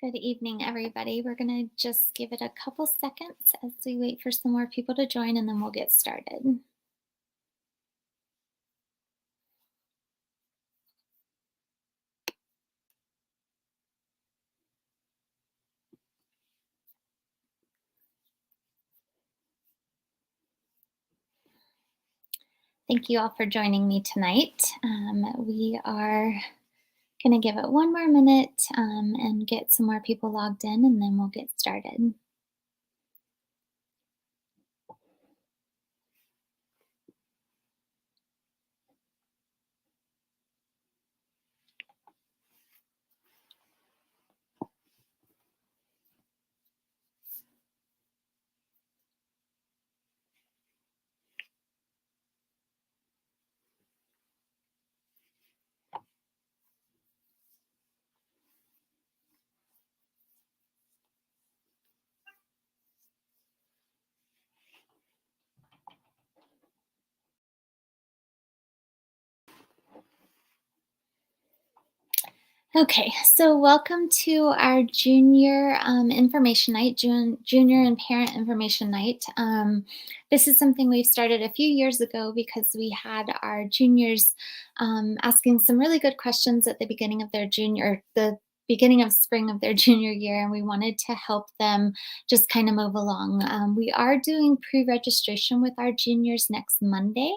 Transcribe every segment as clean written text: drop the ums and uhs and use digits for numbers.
Good evening, everybody. We're going to just give it a couple seconds as we wait for some more people to join, and then we'll get started. Thank you all for joining me tonight. We are going to give it one more minute and get some more people logged in, and then we'll get started. Okay, so welcome to our junior information night, junior and parent information night. This is something we've started a few years ago because we had our juniors asking some really good questions at the beginning of their the beginning of spring of their junior year, and we wanted to help them just kind of move along. We are doing pre-registration with our juniors next Monday.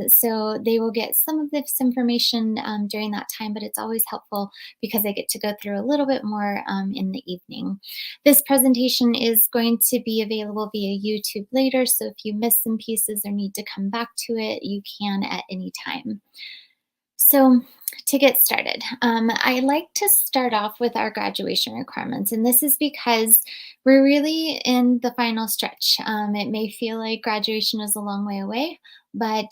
So they will get some of this information during that time, but it's always helpful because I get to go through a little bit more in the evening. This presentation is going to be available via YouTube later, so if you miss some pieces or need to come back to it, you can at any time. So to get started, I like to start off with our graduation requirements, and this is because we're really in the final stretch. It may feel like graduation is a long way away, but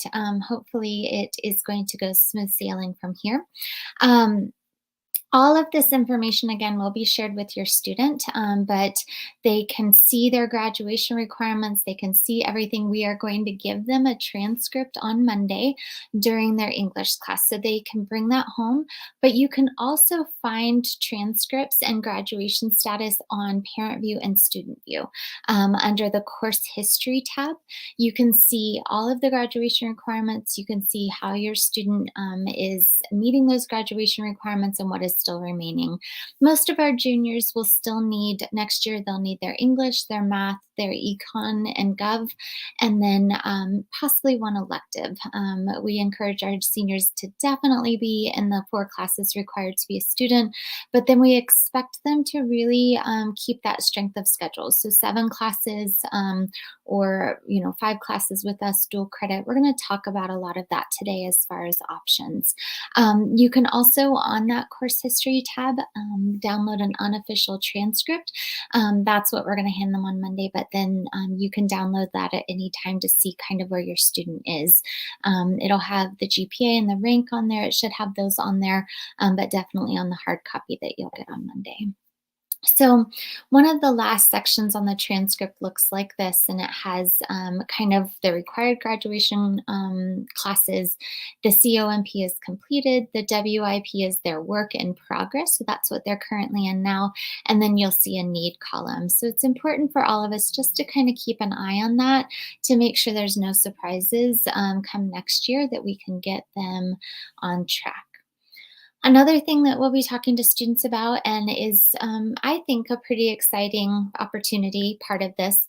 hopefully it is going to go smooth sailing from here. Um, all of this information, again, will be shared with your student, but they can see their graduation requirements. They can see everything. We are going to give them a transcript on Monday during their English class, so they can bring that home. But you can also find transcripts and graduation status on Parent View and Student View. Under the Course History tab, you can see all of the graduation requirements. You can see how your student is meeting those graduation requirements and what is still remaining. Most of our juniors will still need, next year, they'll need their English, their math, their econ and gov, and then possibly one elective. We encourage our seniors to definitely be in the 4 classes required to be a student, but then we expect them to really keep that strength of schedule. So 7 classes or 5 classes with us, dual credit. We're going to talk about a lot of that today as far as options. You can also, on that course history tab, download an unofficial transcript. That's what we're going to hand them on Monday, but then you can download that at any time to see kind of where your student is. It'll have the GPA and the rank on there. It should have those on there, but definitely on the hard copy that you'll get on Monday. So one of the last sections on the transcript looks like this, and it has kind of the required graduation classes. The COMP is completed. The WIP is their work in progress. So that's what they're currently in now. And then you'll see a need column. So it's important for all of us just to kind of keep an eye on that to make sure there's no surprises come next year, that we can get them on track. Another thing that we'll be talking to students about, and is, I think, a pretty exciting opportunity part of this,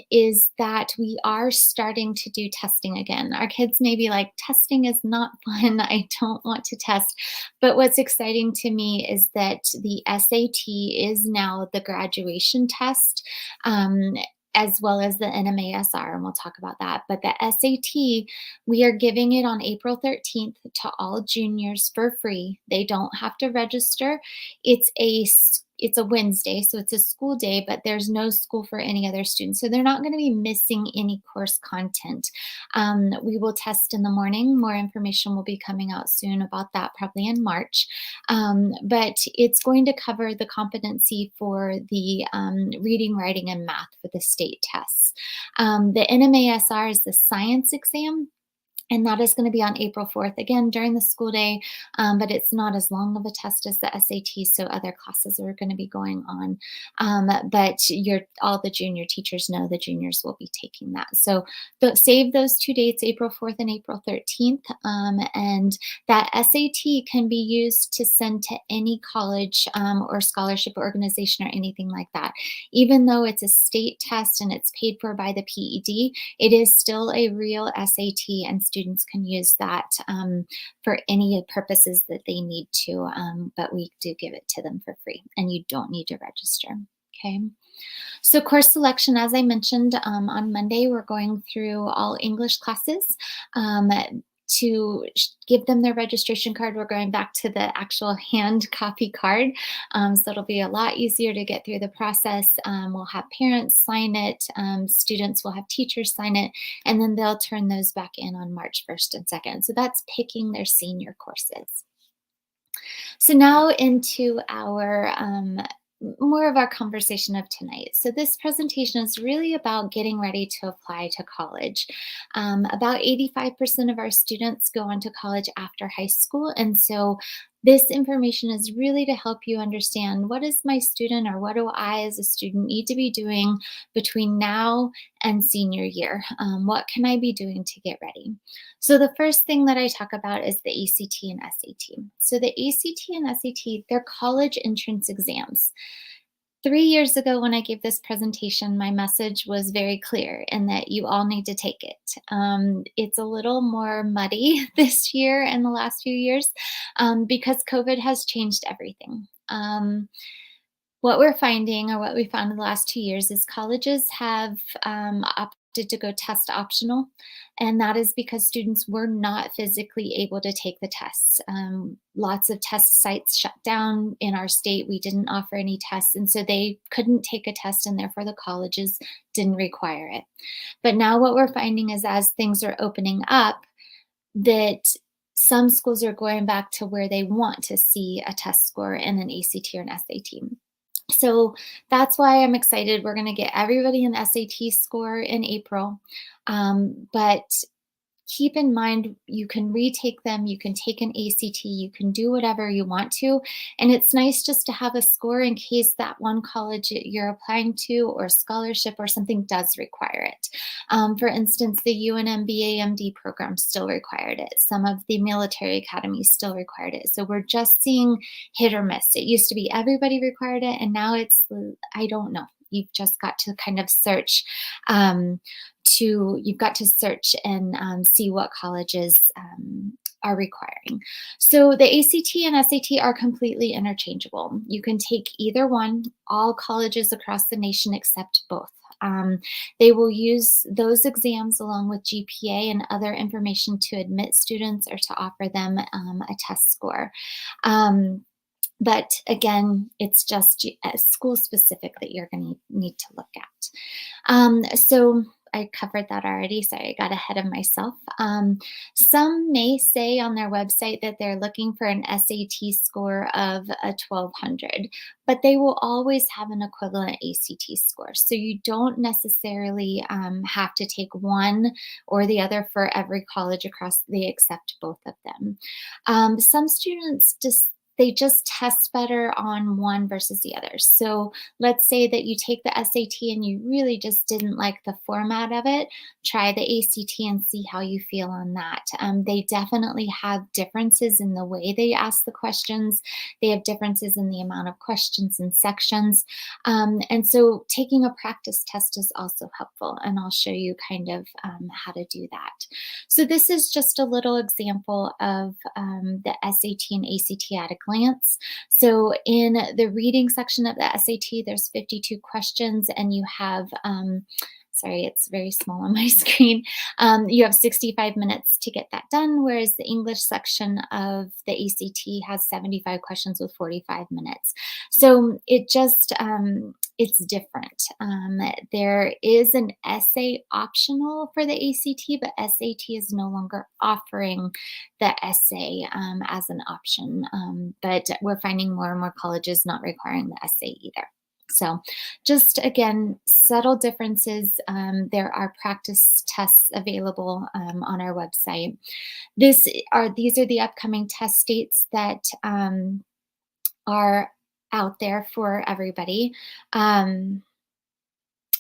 is that we are starting to do testing again. Our kids may be like, testing is not fun. I don't want to test. But what's exciting to me is that the SAT is now the graduation test. As well as the NMASR, and we'll talk about that. But the SAT, we are giving it on April 13th to all juniors for free. They don't have to register. It's a Wednesday, so it's a school day, but there's no school for any other students. So they're not going to be missing any course content. We will test in the morning. More information will be coming out soon about that, probably in March. But it's going to cover the competency for the reading, writing, and math for the state tests. The NMASR is the science exam. And that is going to be on April 4th, again, during the school day, but it's not as long of a test as the SAT, so other classes are going to be going on. But all the junior teachers know the juniors will be taking that. So save those 2 dates, April 4th and April 13th. And that SAT can be used to send to any college or scholarship organization or anything like that. Even though it's a state test and it's paid for by the PED, it is still a real SAT, and students can use that for any purposes that they need to, but we do give it to them for free, and you don't need to register. Okay. So course selection, as I mentioned, on Monday, we're going through all English classes. To give them their registration card, we're going back to the actual hand copy card. So it'll be a lot easier to get through the process. We'll have parents sign it, students will have teachers sign it, and then they'll turn those back in on March 1st and 2nd. So that's picking their senior courses. So now into our more of our conversation of tonight. So this presentation is really about getting ready to apply to college. About 85% of our students go on to college after high school. And so this information is really to help you understand, what is my student, or what do I as a student need to be doing between now and senior year? What can I be doing to get ready? So the first thing that I talk about is the ACT and SAT. So the ACT and SAT, they're college entrance exams. 3 years ago, when I gave this presentation, my message was very clear in that you all need to take it. It's a little more muddy this year and the last few years because COVID has changed everything. What we're finding, or what we found in the last 2 years, is colleges have opted to go test optional. And that is because students were not physically able to take the tests. Lots of test sites shut down in our state. We didn't offer any tests. And so they couldn't take a test, and therefore the colleges didn't require it. But now what we're finding is, as things are opening up, that some schools are going back to where they want to see a test score in an ACT or an SAT. So that's why I'm excited. We're going to get everybody an SAT score in April. But keep in mind, you can retake them, you can take an ACT, you can do whatever you want to. And it's nice just to have a score in case that one college that you're applying to, or scholarship or something, does require it. For instance, the UNMBA-MD program still required it. Some of the military academies still required it. So we're just seeing hit or miss. It used to be everybody required it, and now it's, I don't know. You've just got to kind of search you've got to search and see what colleges are requiring. So the ACT and SAT are completely interchangeable. You can take either one. All colleges across the nation accept both. They will use those exams along with GPA and other information to admit students or to offer them a test score. But again, it's just school specific that you're going to need to look at. So I covered that already. Sorry, I got ahead of myself. Some may say on their website that they're looking for an SAT score of a 1200, but they will always have an equivalent ACT score. So you don't necessarily have to take one or the other for every college across. They accept both of them. Some students they just test better on one versus the other. So let's say that you take the SAT and you really just didn't like the format of it. Try the ACT and see how you feel on that. They definitely have differences in the way they ask the questions. They have differences in the amount of questions and sections. And so taking a practice test is also helpful. And I'll show you kind of how to do that. So this is just a little example of the SAT and ACT at a glance. So in the reading section of the SAT, there's 52 questions, and you have sorry, it's very small on my screen. You have 65 minutes to get that done, whereas the English section of the ACT has 75 questions with 45 minutes. So it just, it's different. There is an essay optional for the ACT, but SAT is no longer offering the essay as an option. But we're finding more and more colleges not requiring the essay either. So, just again, subtle differences. There are practice tests available on our website. These are the upcoming test dates that are out there for everybody. Um,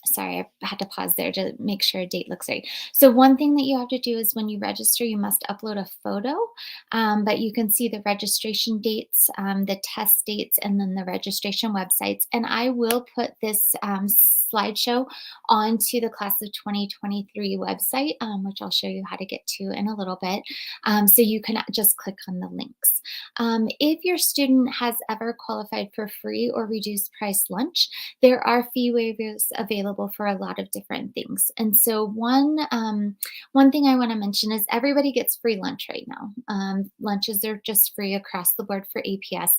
Sorry, I had to pause there to make sure a date looks right. So one thing that you have to do is when you register, you must upload a photo, but you can see the registration dates, the test dates, and then the registration websites. And I will put this slideshow onto the Class of 2023 website, which I'll show you how to get to in a little bit. So you can just click on the links. If your student has ever qualified for free or reduced price lunch, there are fee waivers available for a lot of different things. And so one thing I want to mention is everybody gets free lunch right now. Lunches are just free across the board for APS.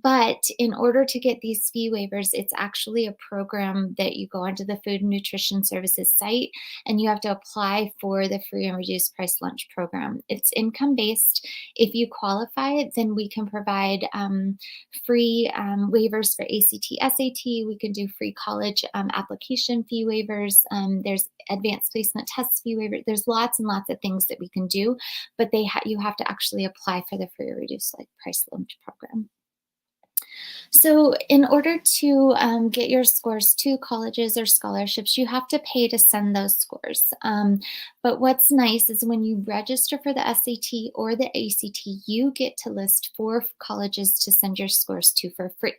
But in order to get these fee waivers, it's actually a program that you go onto the Food and Nutrition Services site and you have to apply for the free and reduced price lunch program. It's income based. If you qualify, then we can provide free waivers for ACT, SAT. We can do free college application fee waivers. There's advanced placement test fee waiver. There's lots and lots of things that we can do, but you have to actually apply for the free or reduced price lunch program. So, in order to get your scores to colleges or scholarships, you have to pay to send those scores. But what's nice is when you register for the SAT or the ACT, you get to list 4 colleges to send your scores to for free.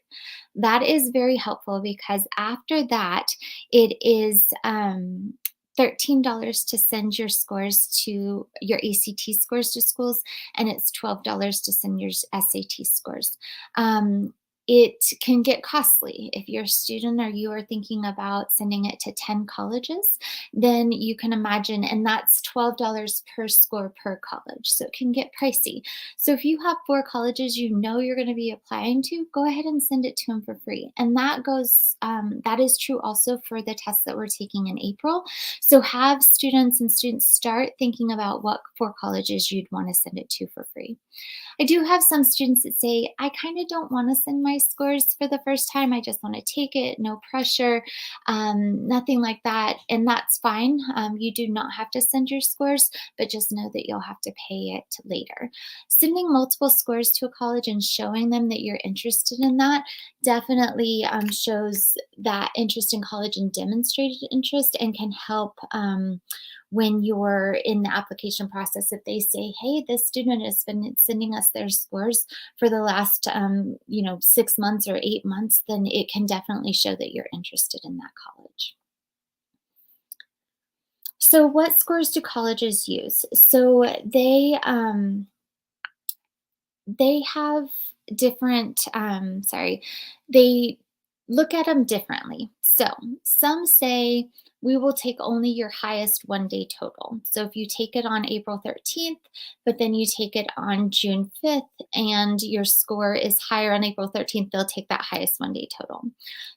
That is very helpful because after that, it is $13 to send your scores to your ACT scores to schools, and it's $12 to send your SAT scores. It can get costly. If you're a student or you are thinking about sending it to 10 colleges, then you can imagine, and that's $12 per score per college. So it can get pricey. So if you have 4 colleges you know you're going to be applying to, go ahead and send it to them for free. And that is true also for the tests that we're taking in April. So have students start thinking about what 4 colleges you'd want to send it to for free. I do have some students that say, I kind of don't want to send my scores for the first time. I just want to take it, no pressure, nothing like that. And that's fine. You do not have to send your scores, but just know that you'll have to pay it later. Sending multiple scores to a college and showing them that you're interested in that definitely shows that interest in college and demonstrated interest and can help when you're in the application process. If they say, hey, this student has been sending us their scores for the last 6 months or 8 months, then it can definitely show that you're interested in that college. So what scores do colleges use? So they have different, they look at them differently. So some say we will take only your highest 1 day total. So if you take it on April 13th, but then you take it on June 5th and your score is higher on April 13th, they'll take that highest 1 day total.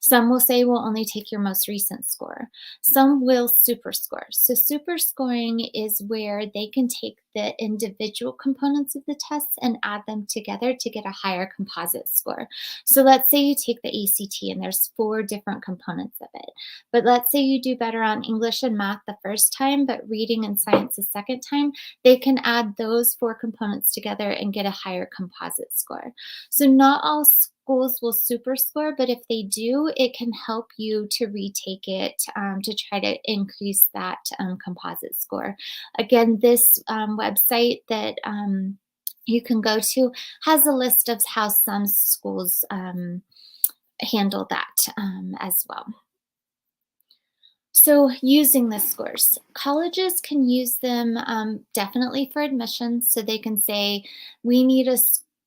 Some will say we'll only take your most recent score. Some will super score. So super scoring is where they can take the individual components of the tests and add them together to get a higher composite score. So let's say you take the ACT and there's 4 different components of it. But let's say you do better on English and math the first time, but reading and science the second time, they can add those 4 components together and get a higher composite score. So not all schools will super score, but if they do, it can help you to retake it to try to increase that composite score. Again, this website that you can go to has a list of how some schools handle that as well. So using the scores, colleges can use them definitely for admissions. So they can say, we need a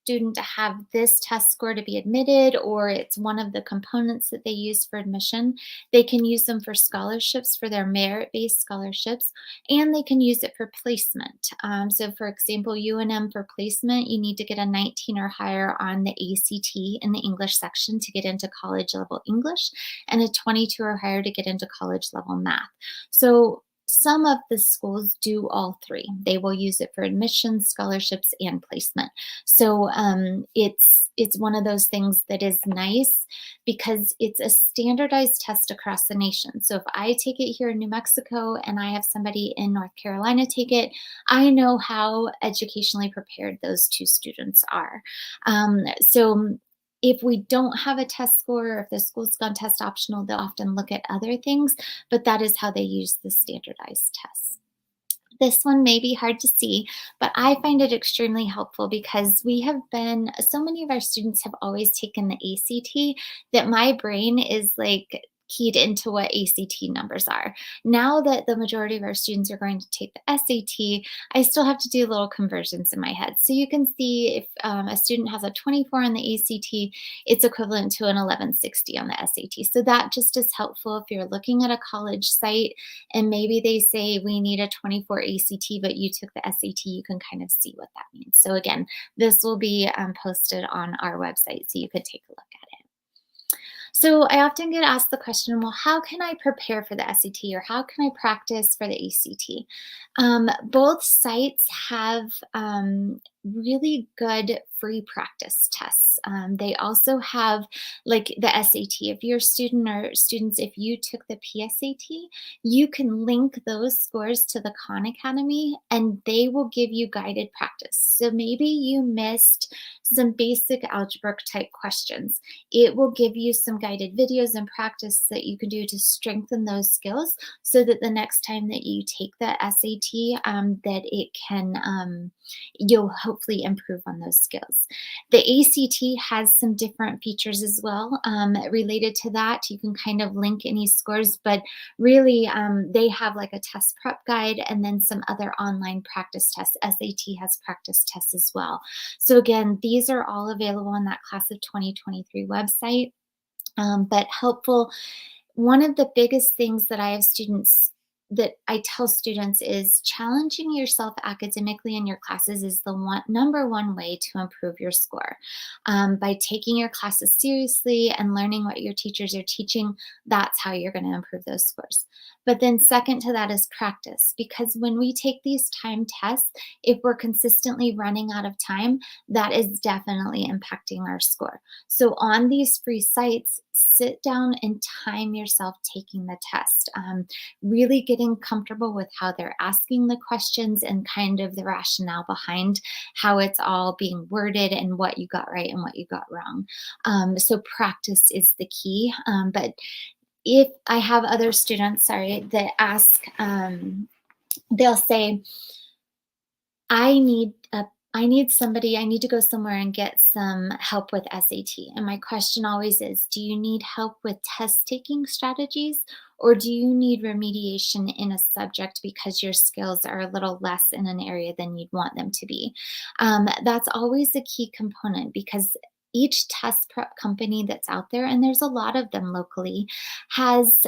student to have this test score to be admitted, or it's one of the components that they use for admission. They can use them for scholarships, for their merit-based scholarships, and they can use it for placement. So for example, UNM for placement, you need to get a 19 or higher on the ACT in the English section to get into college level English, and a 22 or higher to get into college level math. So some of the schools do all three. They will use it for admissions, scholarships, and placement. So it's one of those things that is nice because it's a standardized test across the nation. So if I take it here in New Mexico and I have somebody in North Carolina take it, I know how educationally prepared those two students are. So if we don't have a test score, or if the school's gone test optional, they'll often look at other things, but that is how they use the standardized tests. This one may be hard to see, but I find it extremely helpful because so many of our students have always taken the ACT that my brain is like keyed into what ACT numbers are. Now that the majority of our students are going to take the SAT, I still have to do little conversions in my head. So you can see if a student has a 24 on the ACT, it's equivalent to an 1160 on the SAT. So that just is helpful if you're looking at a college site and maybe they say we need a 24 ACT, but you took the SAT, you can kind of see what that means. So again, this will be posted on our website so you could take a look at it. So I often get asked the question, well, how can I prepare for the SAT or how can I practice for the ACT? Both sites have really good free practice tests. They also have like the SAT. If you're a student or students, if you took the PSAT, you can link those scores to the Khan Academy and they will give you guided practice. So maybe you missed some basic algebraic type questions. It will give you some guided videos and practice that you can do to strengthen those skills so that the next time that you take the SAT, that it can, you'll hopefully improve on those skills. The ACT has some different features as well related to that. You can kind of link any scores, but really they have like a test prep guide and then some other online practice tests. SAT has practice tests as well. So again, these are all available on that class of 2023 website, but helpful. One of the biggest things that I tell students is challenging yourself academically in your classes is the number one way to improve your score. By taking your classes seriously and learning what your teachers are teaching, that's how you're going to improve those scores. But then second to that is practice, because when we take these time tests, if we're consistently running out of time, that is definitely impacting our score. So on these free sites, sit down and time yourself taking the test. Really getting comfortable with how they're asking the questions and kind of the rationale behind how it's all being worded and what you got right and what you got wrong. So practice is the key. But if I have other students, that ask, they'll say, I need a I need to go somewhere and get some help with SAT. And my question always is, do you need help with test taking strategies or do you need remediation in a subject because your skills are a little less in an area than you'd want them to be? That's always a key component because each test prep company that's out there, and there's a lot of them locally, has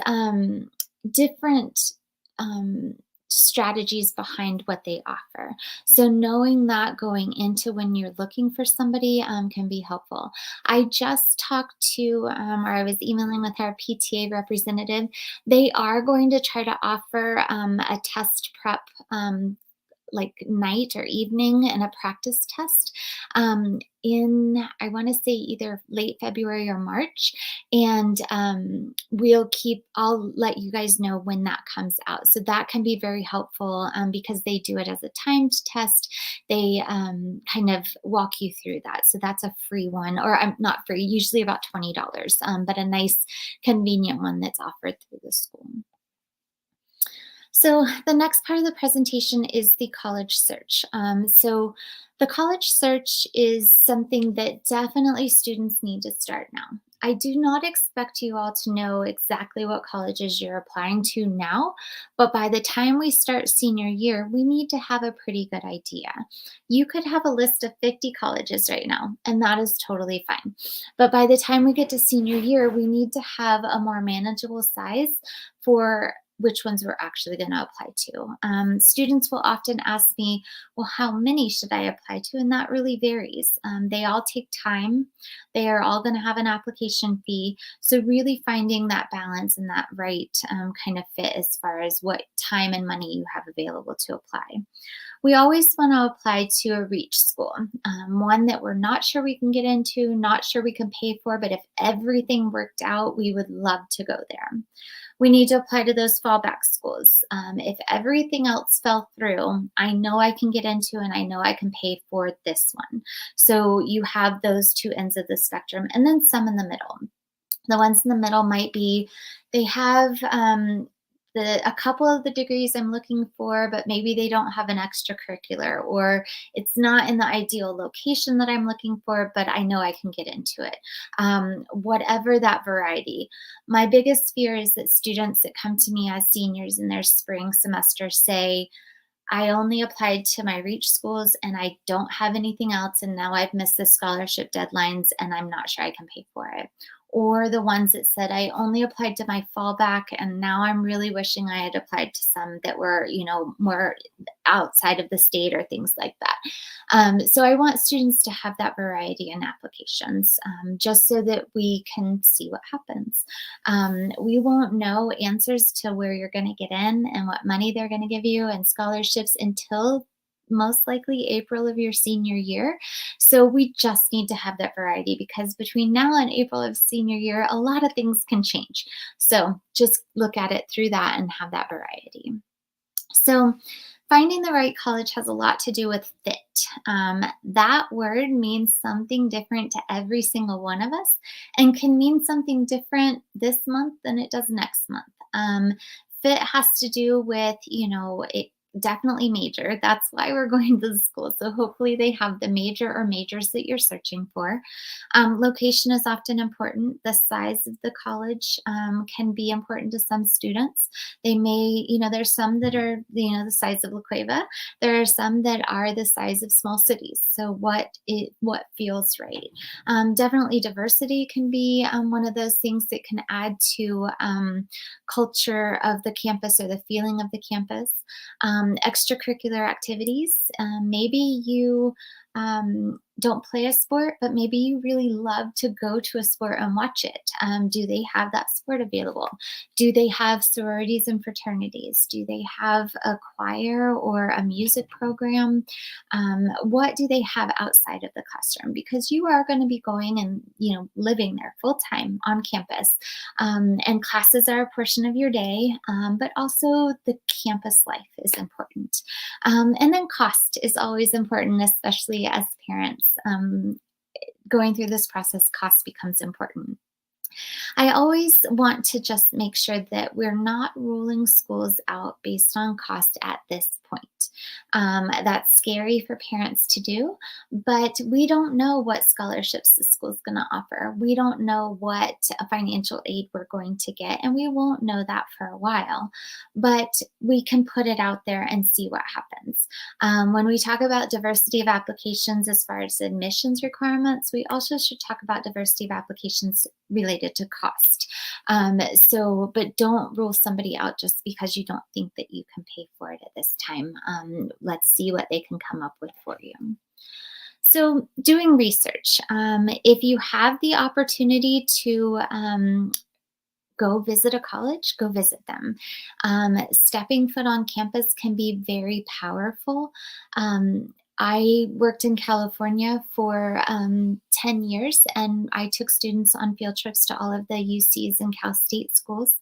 different um, strategies behind what they offer. So knowing that going into when you're looking for somebody can be helpful. I just talked to, or I was emailing with our PTA representative. They are going to try to offer a test prep like night or evening and a practice test in, I want to say either late February or March. And I'll let you guys know when that comes out. So that can be very helpful because they do it as a timed test. They kind of walk you through that. So that's a free one, or not free, usually about $20, but a nice convenient one that's offered through the school. So the next part of the presentation is the college search. So the college search is something that definitely students need to start now. I do not expect you all to know exactly what colleges you're applying to now, but by the time we start senior year, we need to have a pretty good idea. You could have a list of 50 colleges right now, and that is totally fine. But by the time we get to senior year, we need to have a more manageable size for which ones we're actually going to apply to. Students will often ask me, well, how many should I apply to? And that really varies. They all take time. They are all going to have an application fee. So, really finding that balance and that right kind of fit as far as what time and money you have available to apply. We always want to apply to a reach school, one that we're not sure we can get into, not sure we can pay for, but if everything worked out, we would love to go there. We need to apply to those fallback schools. If everything else fell through, I know I can get into and I know I can pay for this one. So you have those two ends of the spectrum, and then some in the middle. The ones in the middle might be they have a couple of the degrees I'm looking for, but maybe they don't have an extracurricular, or it's not in the ideal location that I'm looking for, but I know I can get into it. Whatever that variety. My biggest fear is that students that come to me as seniors in their spring semester say, I only applied to my reach schools and I don't have anything else. And now I've missed the scholarship deadlines and I'm not sure I can pay for it. Or the ones that said, I only applied to my fallback and now I'm really wishing I had applied to some that were, more outside of the state or things like that. So I want students to have that variety in applications, just so that we can see what happens. We won't know answers to where you're going to get in and what money they're going to give you and scholarships until most likely April of your senior year. So we just need to have that variety, because between now and April of senior year, a lot of things can change. So just look at it through that and have that variety. So finding the right college has a lot to do with fit. That word means something different to every single one of us and can mean something different this month than it does next month. Fit has to do with, it definitely major. That's why we're going to the school. So hopefully they have the major or majors that you're searching for. Location is often important. The size of the college can be important to some students. They may, there's some that are, the size of La Cueva. There are some that are the size of small cities. So what feels right? Definitely diversity can be one of those things that can add to culture of the campus or the feeling of the campus. Extracurricular activities. Maybe you don't play a sport, but maybe you really love to go to a sport and watch it. Do they have that sport available? Do they have sororities and fraternities? Do they have a choir or a music program? What do they have outside of the classroom? Because you are going to be going and living there full time on campus, and classes are a portion of your day, but also the campus life is important. And then cost is always important, especially as parents. Going through this process, cost becomes important. I always want to just make sure that we're not ruling schools out based on cost at this point. That's scary for parents to do, but we don't know what scholarships the school's going to offer. We don't know what financial aid we're going to get, and we won't know that for a while, but we can put it out there and see what happens. When we talk about diversity of applications as far as admissions requirements, we also should talk about diversity of applications related to cost. But don't rule somebody out just because you don't think that you can pay for it at this time. Let's see what they can come up with for you. So doing research. If you have the opportunity to go visit a college, go visit them. Stepping foot on campus can be very powerful. I worked in California for 10 years, and I took students on field trips to all of the UCs and Cal State schools.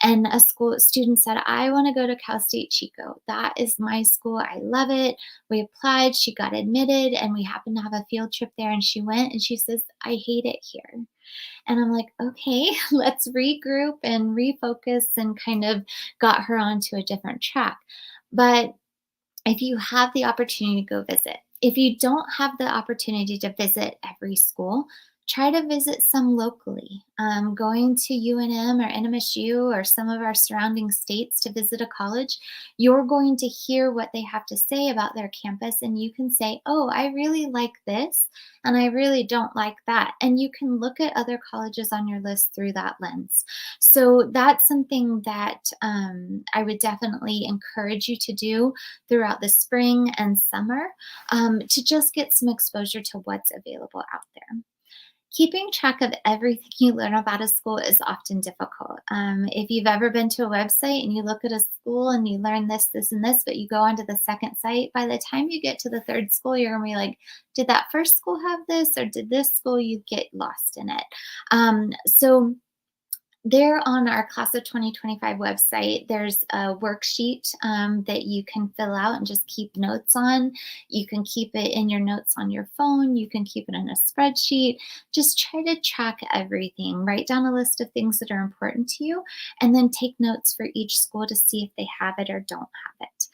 And a student said, I want to go to Cal State Chico. That is my school. I love it. We applied, she got admitted, and we happened to have a field trip there. And she went and she says, I hate it here. And I'm like, okay, let's regroup and refocus, and kind of got her onto a different track. But if you have the opportunity to go visit, if you don't have the opportunity to visit every school, Try to visit some locally. Going to UNM or NMSU or some of our surrounding states to visit a college, you're going to hear what they have to say about their campus, and you can say, oh, I really like this, and I really don't like that. And you can look at other colleges on your list through that lens. So that's something that I would definitely encourage you to do throughout the spring and summer, to just get some exposure to what's available out there. Keeping track of everything you learn about a school is often difficult. If you've ever been to a website and you look at a school and you learn this, this, and this, but you go onto the second site, by the time you get to the third school, you're gonna be like, did that first school have this, or did this school, you get lost in it? So there on our Class of 2025 website, there's a worksheet that you can fill out and just keep notes on. You can keep it in your notes on your phone. You can keep it in a spreadsheet. Just try to track everything. Write down a list of things that are important to you, and then take notes for each school to see if they have it or don't have it.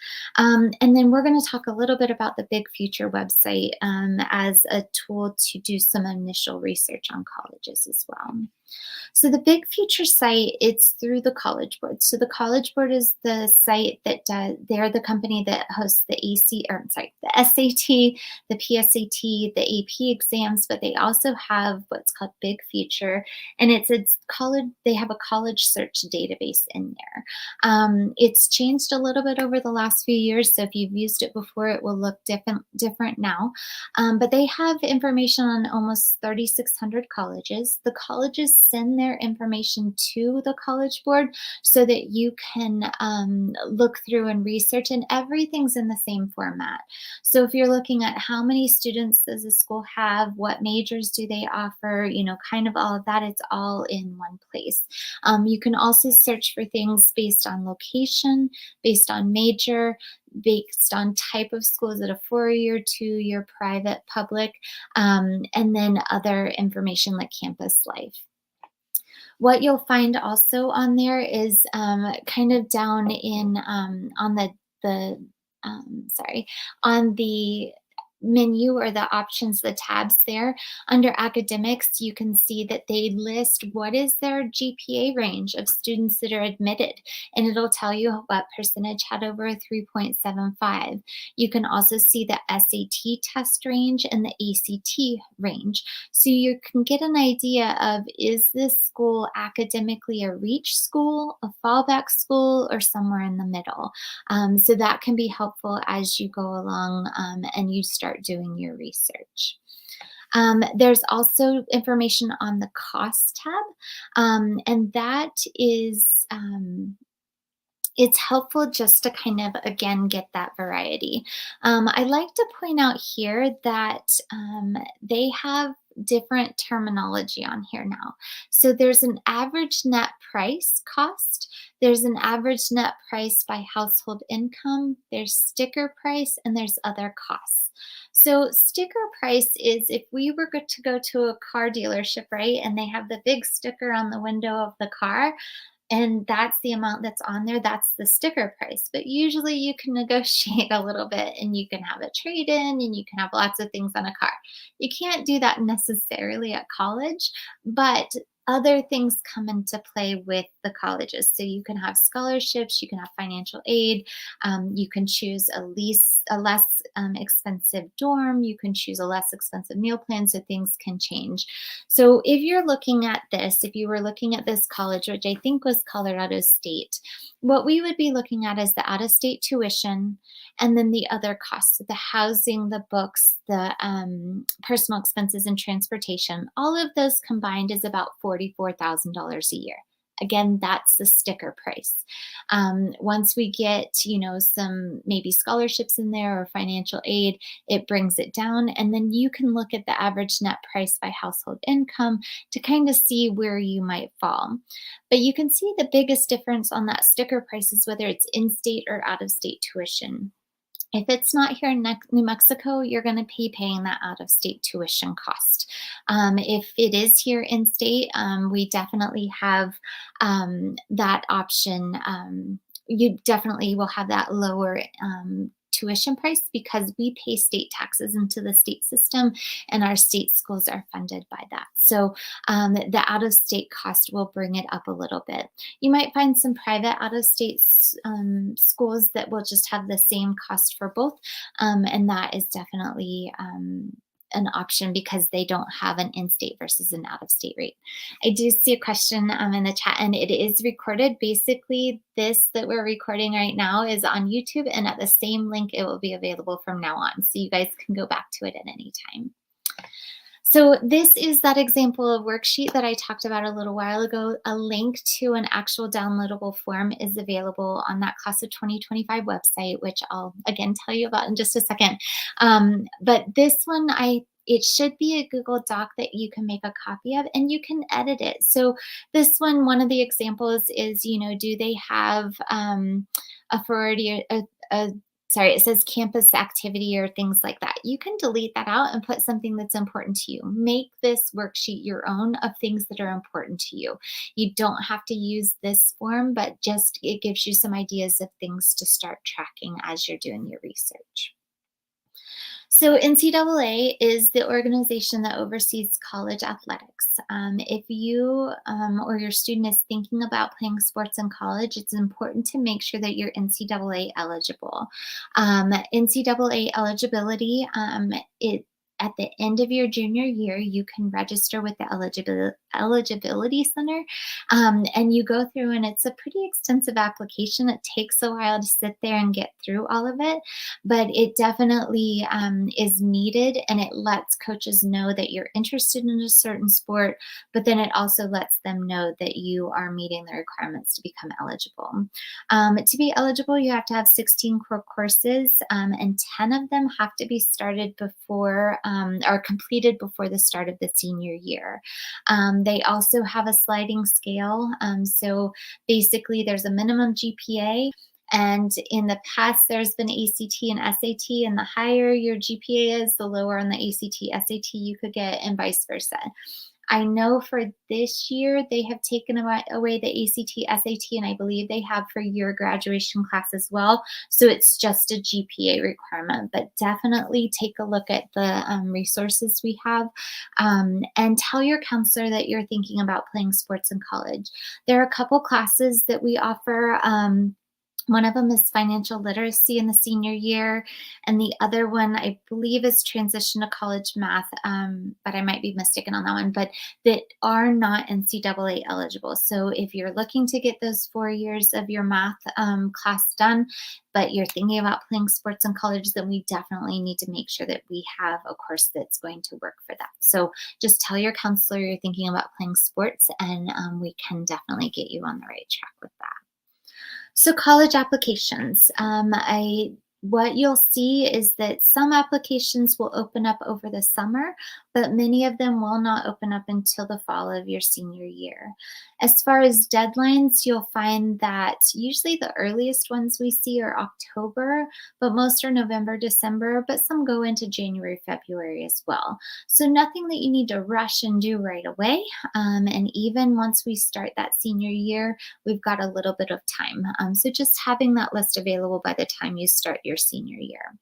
And then we're going to talk a little bit about the Big Future website as a tool to do some initial research on colleges as well. So the Big Future site, it's through the College Board. So the College Board is the site that does, they're the company that hosts the the SAT, the PSAT, the AP exams, but they also have what's called Big Future, and it's college, they have a college search database in there. It's changed a little bit over the last few years, so if you've used it before, it will look different now. But they have information on almost 3,600 colleges. The colleges send their information to the College Board so that you can look through and research, and everything's in the same format. So if you're looking at how many students does a school have, what majors do they offer, kind of all of that, it's all in one place. You can also search for things based on location, based on major, based on type of school. Is it a 4-year, 2-year, private, public, and then other information like campus life. What you'll find also on there is kind of down in on sorry, on the menu or the options, the tabs there under academics, you can see that they list what is their GPA range of students that are admitted, and it'll tell you what percentage had over a 3.75. You can also see the SAT test range and the ACT range. So you can get an idea of, is this school academically a reach school, a fallback school, or somewhere in the middle? So that can be helpful as you go along and you start doing your research. There's also information on the cost tab, and that is it's helpful just to kind of, again, get that variety. I like to point out here that they have different terminology on here now. So there's an average net price cost, there's an average net price by household income, there's sticker price, and there's other costs. So sticker price is if we were to go to a car dealership, right, and they have the big sticker on the window of the car, and that's the amount that's on there, that's the sticker price. But usually you can negotiate a little bit and you can have a trade in and you can have lots of things on a car. You can't do that necessarily at college, but other things come into play with the colleges. So you can have scholarships, you can have financial aid, you can choose a less expensive dorm, you can choose a less expensive meal plan, so things can change. So if you're looking at this, if you were looking at this college, which I think was Colorado State, what we would be looking at is the out-of-state tuition, and then the other costs, the housing, the books, the personal expenses, and transportation. All of those combined is about $44,000 a year. Again, that's the sticker price. Once we get, some maybe scholarships in there or financial aid, it brings it down. And then you can look at the average net price by household income to kind of see where you might fall. But you can see the biggest difference on that sticker price is whether it's in-state or out-of-state tuition. If it's not here in New Mexico, you're going to be paying that out-of-state tuition cost. If it is here in state, we definitely have that option. You definitely will have that lower tuition price because we pay state taxes into the state system and our state schools are funded by that. So the out of state cost will bring it up a little bit. You might find some private out of state schools that will just have the same cost for both. And that is definitely an option because they don't have an in-state versus an out-of-state rate. I do see a question in the chat, and it is recorded. Basically, this that we're recording right now is on YouTube, and at the same link, it will be available from now on. So you guys can go back to it at any time. So this is that example of worksheet that I talked about a little while ago. A link to an actual downloadable form is available on that Class of 2025 website, which I'll again tell you about in just a second. But this one, it should be a Google Doc that you can make a copy of and you can edit it. So this one of the examples is, do they have a sorority, sorry, it says campus activity or things like that. You can delete that out and put something that's important to you. Make this worksheet your own of things that are important to you. You don't have to use this form, but just it gives you some ideas of things to start tracking as you're doing your research. So NCAA is the organization that oversees college athletics. If you or your student is thinking about playing sports in college, it's important to make sure that you're NCAA eligible. NCAA eligibility, at the end of your junior year, you can register with the eligibility center, and you go through, and it's a pretty extensive application. It takes a while to sit there and get through all of it, but it definitely is needed, and it lets coaches know that you're interested in a certain sport, but then it also lets them know that you are meeting the requirements to become eligible. To be eligible, you have to have 16 core courses, and 10 of them have to be started before are completed before the start of the senior year. They also have a sliding scale. So basically there's a minimum GPA, and in the past there's been ACT and SAT, and the higher your GPA is, the lower on the ACT, SAT you could get, and vice versa. I know for this year, they have taken away the ACT, SAT, and I believe they have for your graduation class as well. So it's just a GPA requirement, but definitely take a look at the resources we have, and tell your counselor that you're thinking about playing sports in college. There are a couple classes that we offer. One of them is financial literacy in the senior year, and the other one, I believe, is transition to college math, but I might be mistaken on that one, but that are not NCAA eligible. So if you're looking to get those 4 years of your math class done, but you're thinking about playing sports in college, then we definitely need to make sure that we have a course that's going to work for that. So just tell your counselor you're thinking about playing sports, and we can definitely get you on the right track with that. So college applications, what you'll see is that some applications will open up over the summer, but many of them will not open up until the fall of your senior year. As far as deadlines, you'll find that usually the earliest ones we see are October, but most are November, December, but some go into January, February as well. So nothing that you need to rush and do right away. And even once we start that senior year, we've got a little bit of time. So just having that list available by the time you start your senior year.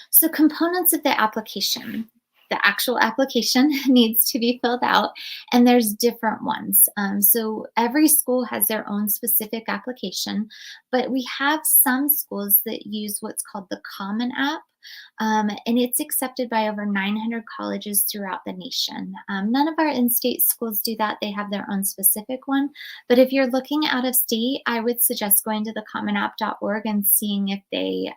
So components of the application. The actual application needs to be filled out, and there's different ones. So every school has their own specific application, but we have some schools that use what's called the Common App, and it's accepted by over 900 colleges throughout the nation. None of our in-state schools do that. They have their own specific one. But if you're looking out of state, I would suggest going to the commonapp.org and seeing if they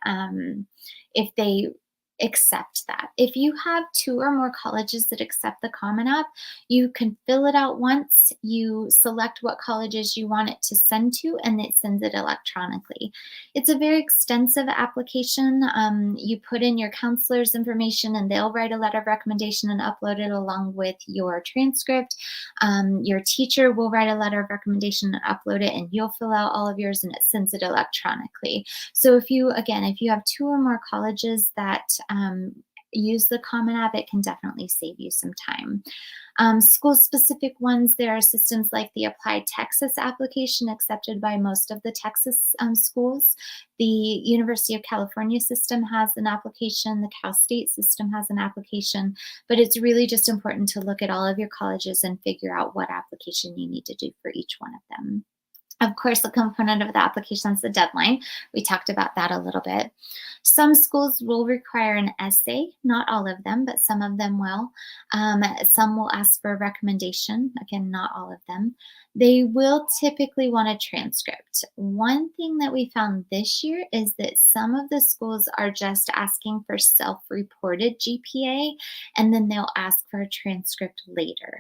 accept that. If you have 2 or more colleges that accept the Common App, you can fill it out once, you select what colleges you want it to send to, and it sends it electronically. It's a very extensive application. You put in your counselor's information and they'll write a letter of recommendation and upload it along with your transcript. Your teacher will write a letter of recommendation and upload it, and you'll fill out all of yours and it sends it electronically. So if you have 2 or more colleges that use the Common App, it can definitely save you some time. School-specific ones, there are systems like the Applied Texas application accepted by most of the Texas schools. The University of California system has an application. The Cal State system has an application. But it's really just important to look at all of your colleges and figure out what application you need to do for each one of them. Of course, a component of the application is the deadline. We talked about that a little bit. Some schools will require an essay, not all of them, but some of them will. Some will ask for a recommendation, again, not all of them. They will typically want a transcript. One thing that we found this year is that some of the schools are just asking for self-reported GPA, and then they'll ask for a transcript later.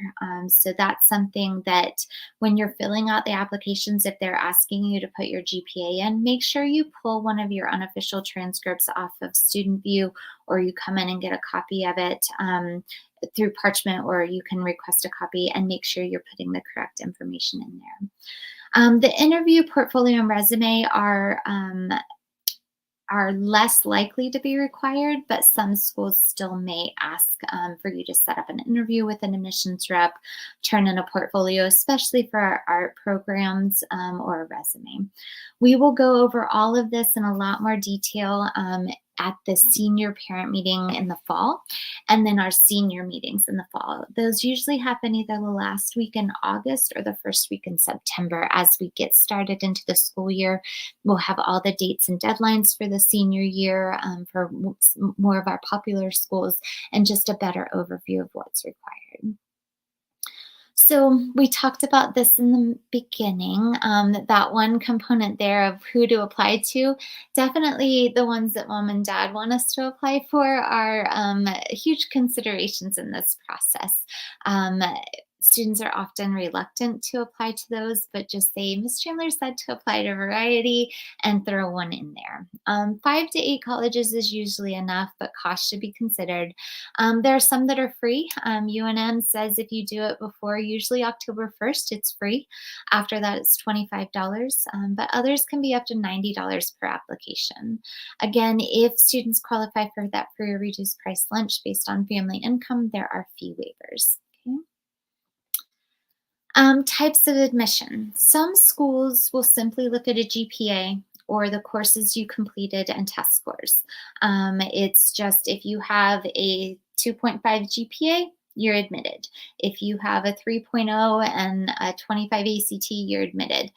So that's something that when you're filling out the applications, if they're asking you to put your GPA in, make sure you pull one of your unofficial transcripts off of Student View, or you come in and get a copy of it through Parchment, or you can request a copy, and make sure you're putting the correct information in there. The interview, portfolio, and resume are less likely to be required, but some schools still may ask for you to set up an interview with an admissions rep, turn in a portfolio, especially for our art programs, or a resume. We will go over all of this in a lot more detail at the senior parent meeting in the fall, and then our senior meetings in the fall. Those usually happen either the last week in August or the first week in September. As we get started into the school year, we'll have all the dates and deadlines for the senior year for more of our popular schools, and just a better overview of what's required. So we talked about this in the beginning, that one component there of who to apply to. Definitely the ones that mom and dad want us to apply for are huge considerations in this process. Students are often reluctant to apply to those, but just say, Ms. Chandler said to apply to Variety, and throw one in there. 5 to 8 colleges is usually enough, but cost should be considered. There are some that are free. UNM says if you do it before usually October 1st, it's free. After that, it's $25, but others can be up to $90 per application. Again, if students qualify for that free or reduced price lunch based on family income, there are fee waivers. Okay. Types of admission. Some schools will simply look at a GPA or the courses you completed and test scores. It's just if you have a 2.5 GPA, you're admitted. If you have a 3.0 and a 25 ACT, you're admitted.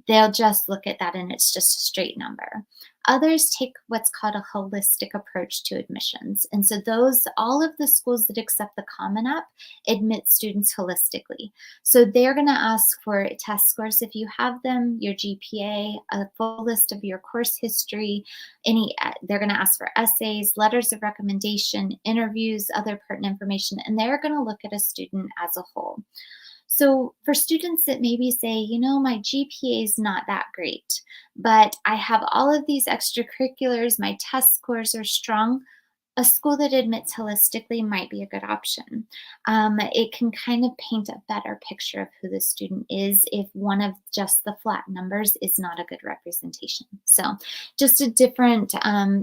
They'll just look at that and it's just a straight number. Others take what's called a holistic approach to admissions. And so all of the schools that accept the Common App admit students holistically. So they're gonna ask for test scores if you have them, your GPA, a full list of your course history, they're gonna ask for essays, letters of recommendation, interviews, other pertinent information, and they're gonna look at a student as a whole. So for students that maybe say, my GPA is not that great, but I have all of these extracurriculars, my test scores are strong, a school that admits holistically might be a good option. It can kind of paint a better picture of who the student is if one of just the flat numbers is not a good representation. So just a different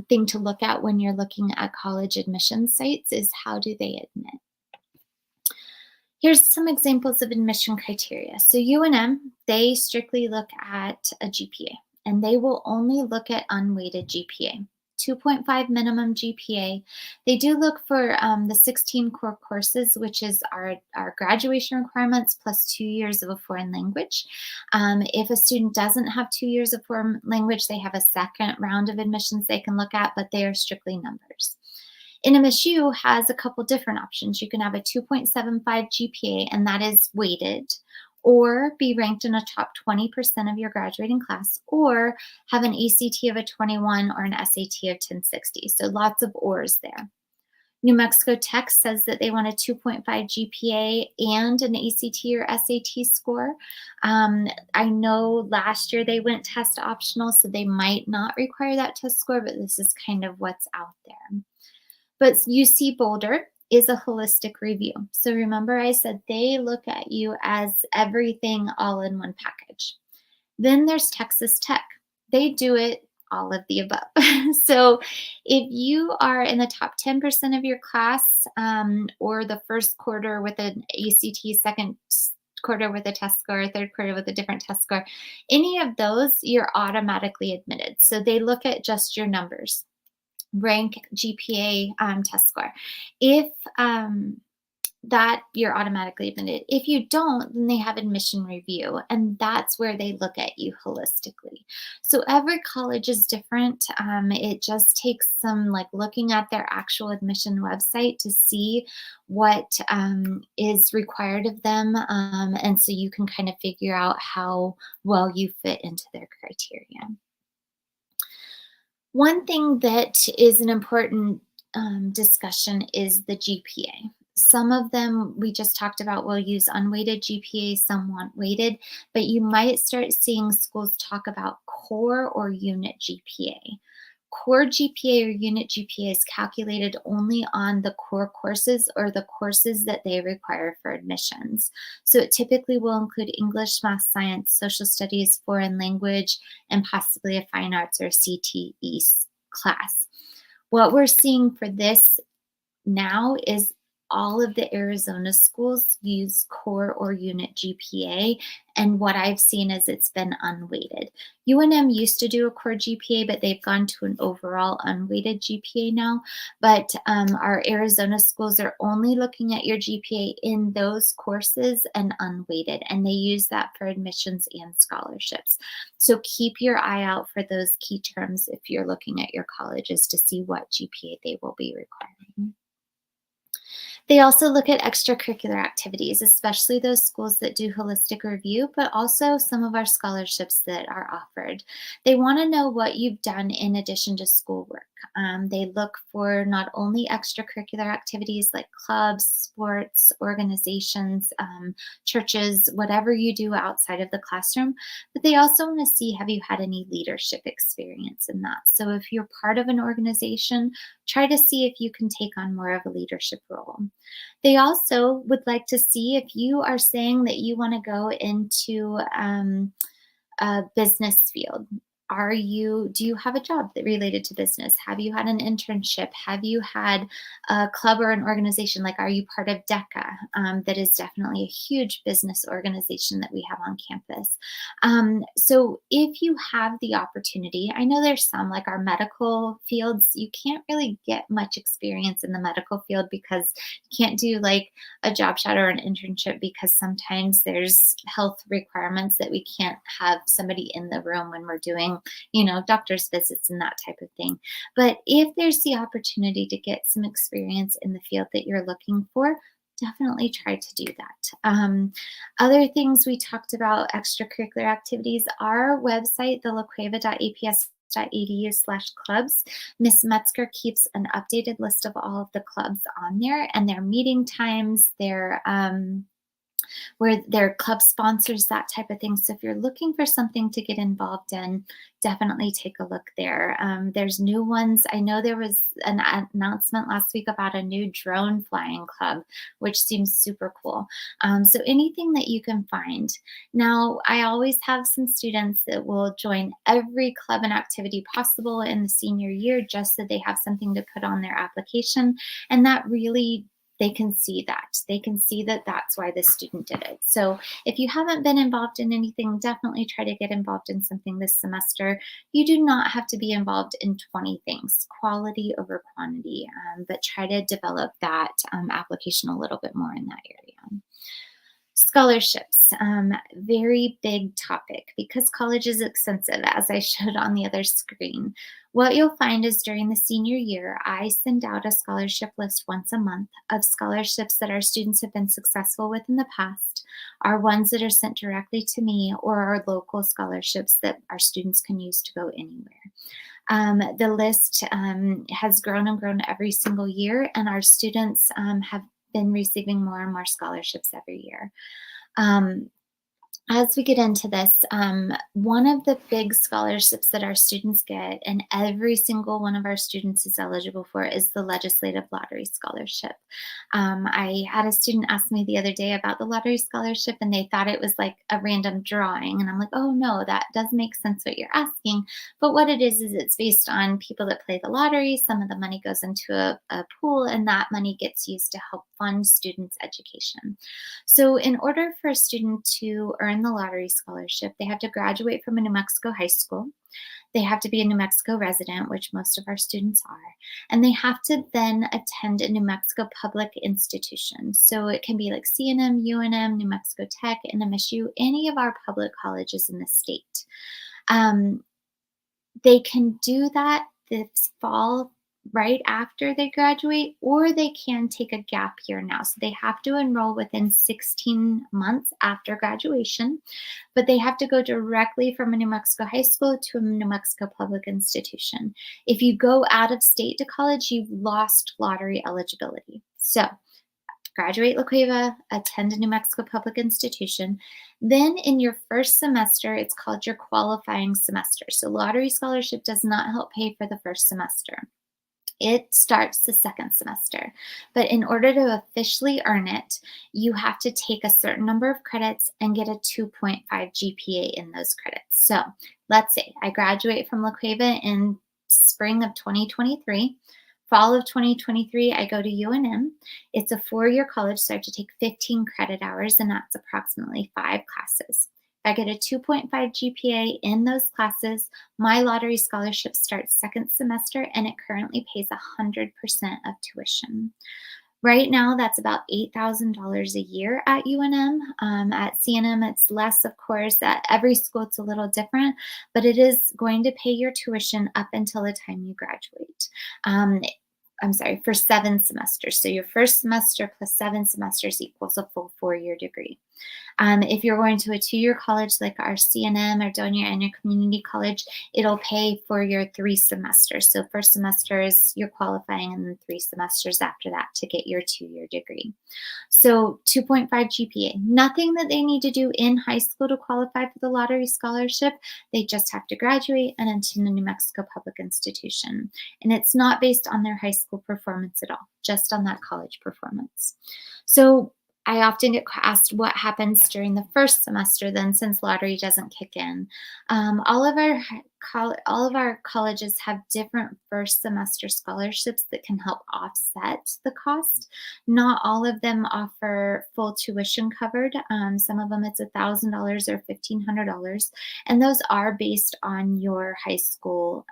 thing to look at when you're looking at college admission sites is how do they admit? Here's some examples of admission criteria. So UNM, they strictly look at a GPA, and they will only look at unweighted GPA. 2.5 minimum GPA. They do look for the 16 core courses, which is our graduation requirements plus 2 years of a foreign language. If a student doesn't have 2 years of foreign language, they have a second round of admissions they can look at, but they are strictly numbers. NMSU has a couple different options. You can have a 2.75 GPA, and that is weighted, or be ranked in a top 20% of your graduating class, or have an ACT of a 21 or an SAT of 1060. So lots of ors there. New Mexico Tech says that they want a 2.5 GPA and an ACT or SAT score. I know last year they went test optional, so they might not require that test score, but this is kind of what's out there. But UC Boulder is a holistic review. So remember I said they look at you as everything all in one package. Then there's Texas Tech. They do it all of the above. So if you are in the top 10% of your class, or the first quarter with an ACT, second quarter with a test score, third quarter with a different test score, any of those, you're automatically admitted. So they look at just your numbers, rank, GPA, test score. If that you're automatically admitted. If you don't, then they have admission review, and that's where they look at you holistically. So every college is different. It just takes some like looking at their actual admission website to see what is required of them, and so you can kind of figure out how well you fit into their criteria. One thing that is an important discussion is the GPA. Some of them we just talked about will use unweighted GPA, some want weighted, but you might start seeing schools talk about core or unit GPA. Core GPA or unit GPA is calculated only on the core courses or the courses that they require for admissions. So it typically will include English, math, science, social studies, foreign language, and possibly a fine arts or CTE class. What we're seeing for this now is all of the Arizona schools use core or unit GPA. And what I've seen is it's been unweighted. UNM used to do a core GPA, but they've gone to an overall unweighted GPA now. But our Arizona schools are only looking at your GPA in those courses and unweighted. And they use that for admissions and scholarships. So keep your eye out for those key terms if you're looking at your colleges to see what GPA they will be requiring. They also look at extracurricular activities, especially those schools that do holistic review, but also some of our scholarships that are offered. They want to know what you've done in addition to schoolwork. They look for not only extracurricular activities like clubs, sports, organizations, churches, whatever you do outside of the classroom, but they also want to see, have you had any leadership experience in that? So if you're part of an organization, try to see if you can take on more of a leadership role. They also would like to see if you are saying that you want to go into a business field. Do you have a job that related to business? Have you had an internship? Have you had a club or an organization? Like, are you part of DECA? That is definitely a huge business organization that we have on campus. So if you have the opportunity, I know there's some like our medical fields, you can't really get much experience in the medical field because you can't do like a job shadow or an internship because sometimes there's health requirements that we can't have somebody in the room when we're doing, doctor's visits and that type of thing. But if there's the opportunity to get some experience in the field that you're looking for, definitely try to do that. Other things we talked about, extracurricular activities, our website, thelacueva.aps.edu/clubs. Miss Metzger keeps an updated list of all of the clubs on there and their meeting times, their where their club sponsors, that type of thing. So if you're looking for something to get involved in, definitely take a look there. There's new ones. I know there was an announcement last week about a new drone flying club, which seems super cool. So anything that you can find. Now, I always have some students that will join every club and activity possible in the senior year just so they have something to put on their application. And that really they can see that. They can see that that's why the student did it. So if you haven't been involved in anything, definitely try to get involved in something this semester. You do not have to be involved in 20 things, quality over quantity, but try to develop that application a little bit more in that area. Scholarships, very big topic because college is expensive, as I showed on the other screen. What you'll find is during the senior year, I send out a scholarship list once a month of scholarships that our students have been successful with in the past, are ones that are sent directly to me, or are local scholarships that our students can use to go anywhere. The list has grown and grown every single year, and our students have been receiving more and more scholarships every year. As we get into this, one of the big scholarships that our students get, and every single one of our students is eligible for, is the Legislative Lottery Scholarship. I had a student ask me the other day about the lottery scholarship, and they thought it was like a random drawing. And I'm like, oh no, that does make sense what you're asking. But what it is it's based on people that play the lottery. Some of the money goes into a pool, and that money gets used to help fund students' education. So, in order for a student to earn the lottery scholarship, they have to graduate from a New Mexico high school. They have to be a New Mexico resident, which most of our students are. And they have to then attend a New Mexico public institution. So it can be like CNM, UNM, New Mexico Tech, NMSU, any of our public colleges in the state. Um, they can do that this fall right after they graduate, or they can take a gap year now. So they have to enroll within 16 months after graduation, but they have to go directly from a New Mexico high school to a New Mexico public institution. If you go out of state to college, you've lost lottery eligibility. So graduate La Cueva, attend a New Mexico public institution. Then in your first semester, it's called your qualifying semester. So lottery scholarship does not help pay for the first semester. It starts the second semester. But in order to officially earn it, you have to take a certain number of credits and get a 2.5 GPA in those credits. So let's say I graduate from La Cueva in spring of 2023. Fall of 2023, I go to UNM. It's a 4-year college, so I have to take 15 credit hours, and that's approximately 5 classes. If I get a 2.5 GPA in those classes, my lottery scholarship starts second semester, and it currently pays 100% of tuition. Right now, that's about $8,000 a year at UNM. At CNM, it's less, of course. At every school, it's a little different, but it is going to pay your tuition up until the time you graduate. Um, I'm sorry, for 7 semesters. So your first semester plus 7 semesters equals a full 4-year degree. If you're going to a 2-year college like our CNM or Doña Ana Community College, it'll pay for your 3 semesters. So first semester is your qualifying, and then 3 semesters after that to get your 2-year degree. So 2.5 GPA, nothing that they need to do in high school to qualify for the lottery scholarship. They just have to graduate and attend a New Mexico public institution. And it's not based on their high school performance at all, just on that college performance. So I often get asked what happens during the first semester then, since lottery doesn't kick in. All of our colleges have different first semester scholarships that can help offset the cost. Not all of them offer full tuition covered. Some of them it's $1,000 or $1,500, and those are based on your high school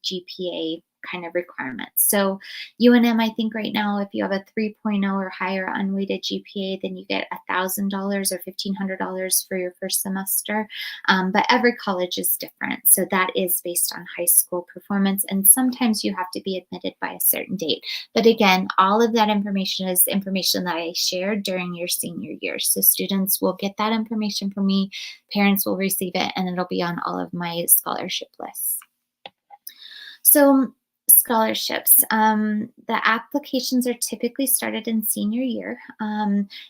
GPA kind of requirements. So UNM, I think right now, if you have a 3.0 or higher unweighted GPA, then you get $1,000 or $1,500 for your first semester. But every college is different. So that is based on high school performance. And sometimes you have to be admitted by a certain date. But again, all of that information is information that I shared during your senior year. So students will get that information from me, parents will receive it, and it'll be on all of my scholarship lists. So scholarships. The applications are typically started in senior year.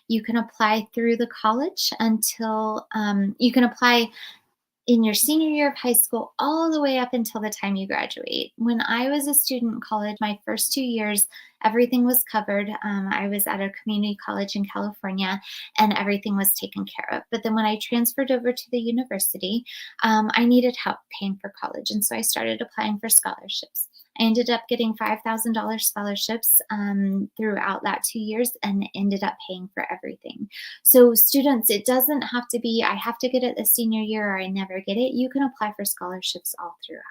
You can apply through the college until you can apply in your senior year of high school all the way up until the time you graduate. When I was a student in college, my first 2 years, everything was covered. I was at a community college in California, and everything was taken care of. But then when I transferred over to the university, I needed help paying for college. And so I started applying for scholarships. I ended up getting $5,000 scholarships throughout that 2 years, and ended up paying for everything. So students, it doesn't have to be, I have to get it the senior year or I never get it. You can apply for scholarships all throughout.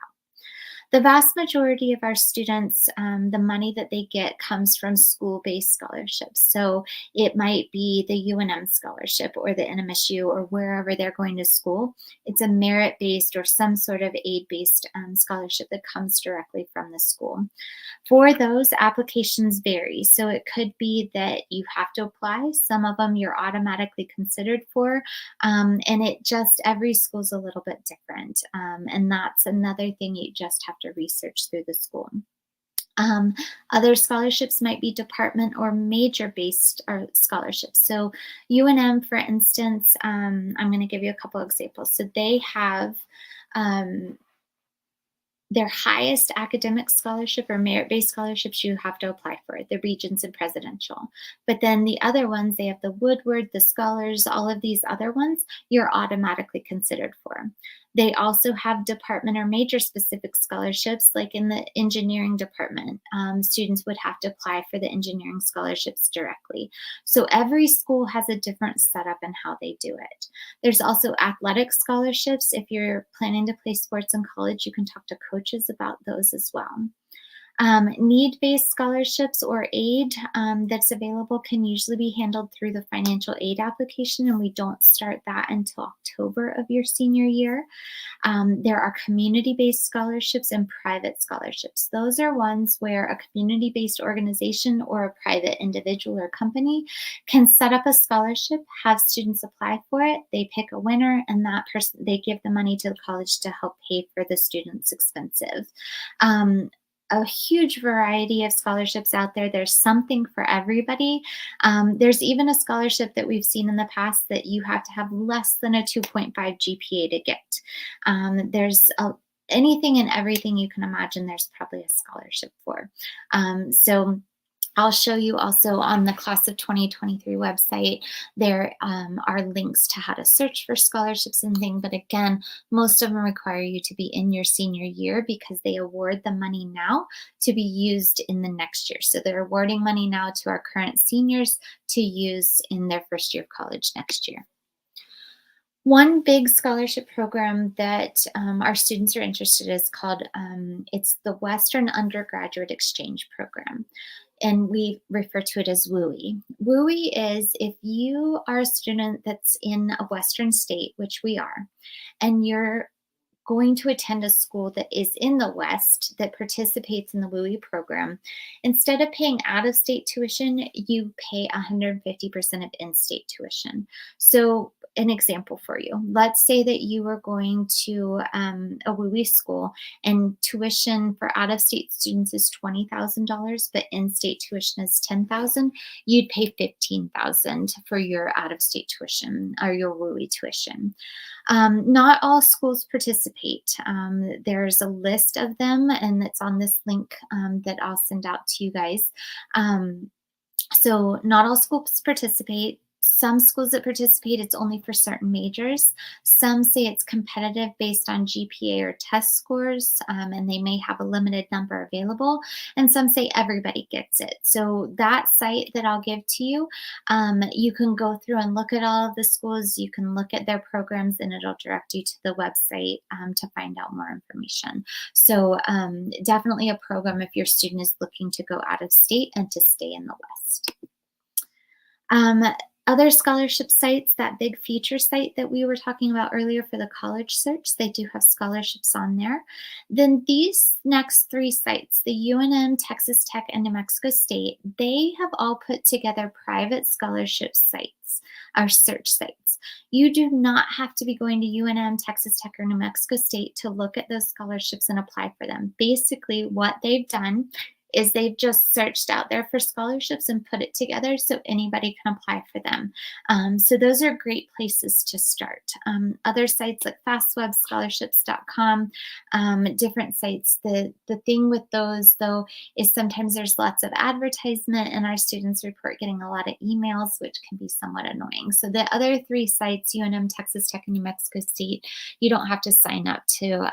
The vast majority of our students, the money that they get comes from school-based scholarships. So it might be the UNM scholarship or the NMSU or wherever they're going to school. It's a merit-based or some sort of aid-based scholarship that comes directly from the school. For those, applications vary. So it could be that you have to apply. Some of them you're automatically considered for. And it just, every school's a little bit different. And that's another thing you just have to research through the school. Um, Other scholarships might be department or major based or scholarships. So UNM, for instance, I'm going to give you a couple examples. So they have um, their highest academic scholarship or merit-based scholarships you have to apply for, the Regents and Presidential. But then the other ones, they have the Woodward, the Scholars, all of these other ones, you're automatically considered for. They also have department or major specific scholarships, like in the engineering department. Students would have to apply for the engineering scholarships directly. So every school has a different setup in how they do it. There's also athletic scholarships. If you're planning to play sports in college, you can talk to coaches about those as well. Need-based scholarships or aid that's available can usually be handled through the financial aid application, and we don't start that until October of your senior year. There are community-based scholarships and private scholarships. Those are ones where a community-based organization or a private individual or company can set up a scholarship, have students apply for it, they pick a winner, and that person, they give the money to the college to help pay for the student's expenses. Um, a huge variety of scholarships out there. There's something for everybody. There's even a scholarship that we've seen in the past that you have to have less than a 2.5 GPA to get. Anything and everything you can imagine, there's probably a scholarship for. So I'll show you also on the Class of 2023 website, there are links to how to search for scholarships and things. But again, most of them require you to be in your senior year because they award the money now to be used in the next year. So they're awarding money now to our current seniors to use in their first year of college next year. One big scholarship program that our students are interested in is called, it's the Western Undergraduate Exchange Program, and we refer to it as WUI. WUI is if you are a student that's in a Western state, which we are, and you're going to attend a school that is in the West that participates in the WUI program, instead of paying out of state tuition, you pay 150% of in state tuition. So, an example for you, let's say that you are going to a WUI school and tuition for out of state students is $20,000, but in state tuition is $10,000. You'd pay $15,000 for your out of state tuition or your WUI tuition. Not all schools participate. There's a list of them, and it's on this link that I'll send out to you guys. So not all schools participate. Some schools that participate, it's only for certain majors. Some say it's competitive based on GPA or test scores, and they may have a limited number available. And some say everybody gets it. So that site that I'll give to you, you can go through and look at all of the schools. You can look at their programs, and it'll direct you to the website to find out more information. So definitely a program if your student is looking to go out of state and to stay in the West. Other scholarship sites, that big feature site that we were talking about earlier for the college search, they do have scholarships on there. Then these next three sites, the UNM, Texas Tech, and New Mexico State, they have all put together private scholarship sites, or search sites. You do not have to be going to UNM, Texas Tech, or New Mexico State to look at those scholarships and apply for them. Basically, what they've done is they've just searched out there for scholarships and put it together so anybody can apply for them. So those are great places to start. Other sites like fastwebscholarships.com, different sites. The thing with those though is sometimes there's lots of advertisement and our students report getting a lot of emails, which can be somewhat annoying. So the other three sites, UNM, Texas Tech, and New Mexico State, you don't have to sign up to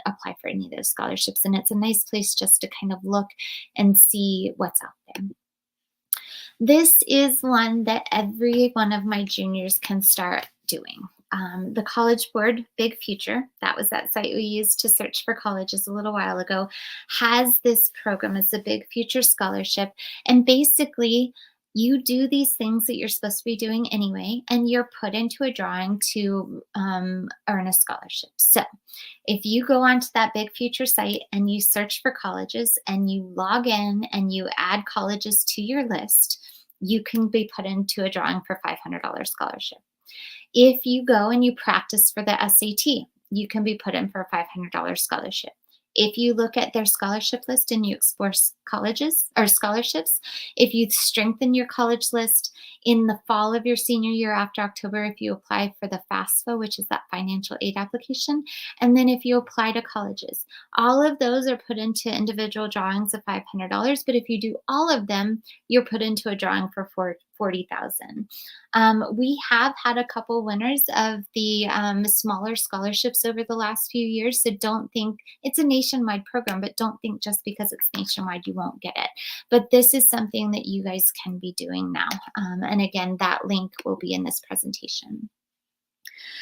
apply for any of those scholarships. And it's a nice place just to kind of look and see what's out there. This is one that every one of my juniors can start doing. The College Board, Big Future, that was that site we used to search for colleges a little while ago, has this program. It's a Big Future scholarship. And basically, you do these things that you're supposed to be doing anyway, and you're put into a drawing to earn a scholarship. So if you go onto that Big Future site and you search for colleges and you log in and you add colleges to your list, you can be put into a drawing for $500 scholarship. If you go and you practice for the SAT, you can be put in for a $500 scholarship. If you look at their scholarship list and you explore colleges or scholarships, if you strengthen your college list in the fall of your senior year after October, if you apply for the FAFSA, which is that financial aid application, and then if you apply to colleges, all of those are put into individual drawings of $500. But if you do all of them, you're put into a drawing for 40,000. We have had a couple winners of the smaller scholarships over the last few years. So don't think it's a nationwide program, but don't think just because it's nationwide, you won't get it. But this is something that you guys can be doing now. And again, that link will be in this presentation.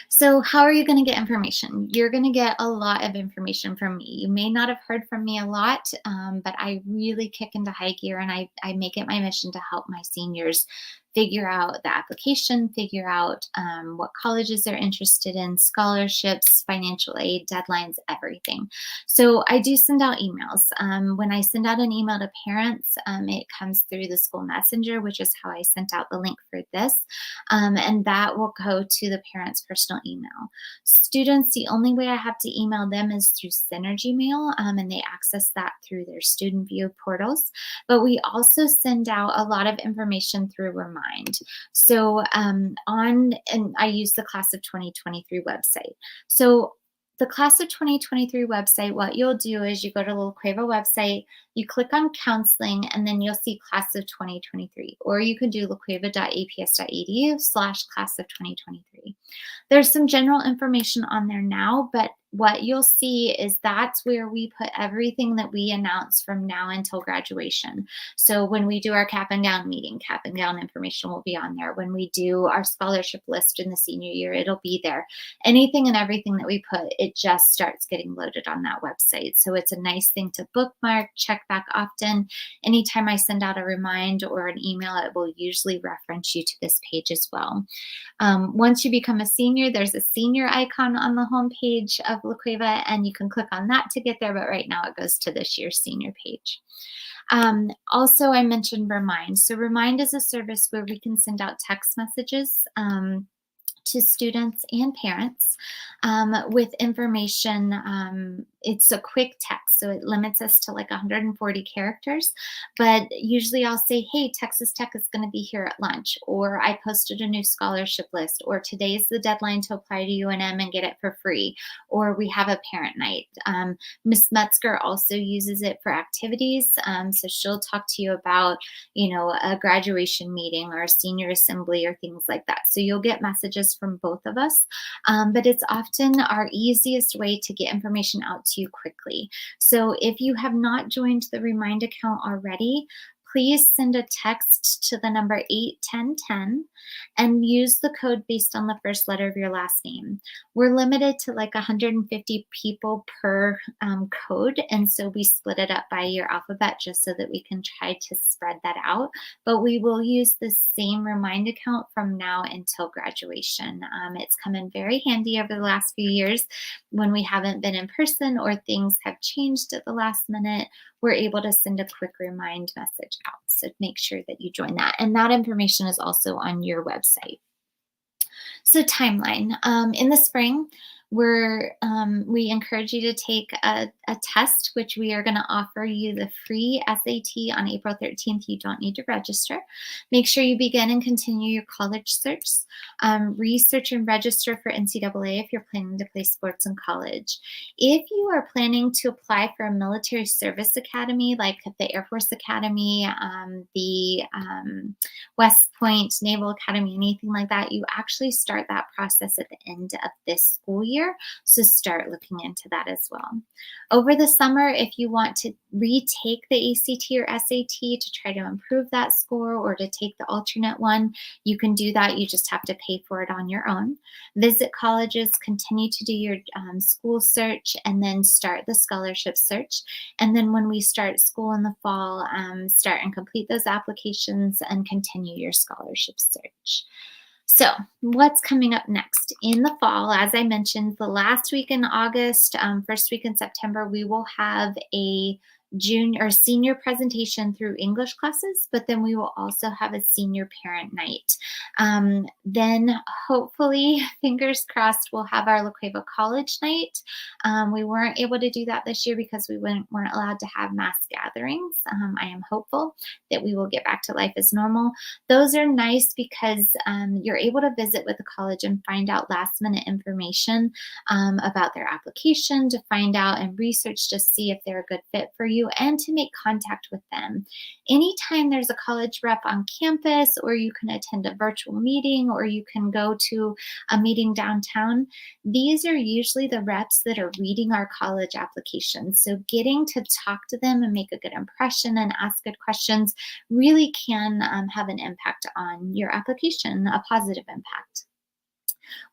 So how are you going to get information? You're going to get a lot of information from me. You may not have heard from me a lot, but I really kick into high gear, and I make it my mission to help my seniors figure out the application, figure out what colleges they're interested in, scholarships, financial aid, deadlines, everything. So I do send out emails. When I send out an email to parents, it comes through the school messenger, which is how I sent out the link for this. And that will go to the parent's personal email. Students, the only way I have to email them is through Synergy Mail, and they access that through their Student View portals. But we also send out a lot of information through Remind. So and I use the Class of 2023 website. So the Class of 2023 website, what you'll do is you go to the La Cueva website, you click on counseling, and then you'll see Class of 2023, or you can do lacueva.aps.edu/class of 2023. There's some general information on there now, but what you'll see is that's where we put everything that we announce from now until graduation. So when we do our cap and gown meeting, cap and gown information will be on there. When we do our scholarship list in the senior year, it'll be there. Anything and everything that we put, it just starts getting loaded on that website. So it's a nice thing to bookmark, check back often. Anytime I send out a remind or an email, it will usually reference you to this page as well. Once you become a senior, there's a senior icon on the homepage of La Cueva, and you can click on that to get there, but right now it goes to this year's senior page. Also, I mentioned Remind. So Remind is a service where we can send out text messages to students and parents with information. It's a quick text, so it limits us to like 140 characters. But usually I'll say, hey, Texas Tech is going to be here at lunch, or I posted a new scholarship list, or today's the deadline to apply to UNM and get it for free, or we have a parent night. Ms. Metzger also uses it for activities. So she'll talk to you about, a graduation meeting or a senior assembly or things like that. So you'll get messages from both of us, but it's often our easiest way to get information out to you quickly. So if you have not joined the Remind account already, please send a text to the number 81010 and use the code based on the first letter of your last name. We're limited to like 150 people per code, and so we split it up by your alphabet just so that we can try to spread that out. But we will use the same Remind account from now until graduation. It's come in very handy over the last few years when we haven't been in person or things have changed at the last minute. We're able to send a quick remind message out. So make sure that you join that. And that information is also on your website. So timeline. In the spring, we encourage you to take a test, which we are going to offer you the free SAT on April 13th. You don't need to register. Make sure you begin and continue your college search. Research and register for NCAA if you're planning to play sports in college. If you are planning to apply for a military service academy, like the Air Force Academy, the West Point Naval Academy, anything like that, you actually start that process at the end of this school year. So start looking into that as well. Over the summer, if you want to retake the ACT or SAT to try to improve that score or to take the alternate one, you can do that. You just have to pay for it on your own. Visit colleges, continue to do your school search, and then start the scholarship search. And then when we start school in the fall, start and complete those applications and continue your scholarship search. So what's coming up next? In the fall, as I mentioned, the last week in August, first week in September, we will have a junior or senior presentation through English classes, but then we will also have a senior parent night. Then hopefully, fingers crossed, we'll have our La Cueva College night. We weren't able to do that this year because we weren't allowed to have mass gatherings. I am hopeful that we will get back to life as normal. Those are nice because you're able to visit with the college and find out last minute information about their application, to find out and research to see if they're a good fit for you and to make contact with them. Anytime there's a college rep on campus, or you can attend a virtual meeting, or you can go to a meeting downtown, these are usually the reps that are reading our college applications. So getting to talk to them and make a good impression and ask good questions really can have an impact on your application, a positive impact.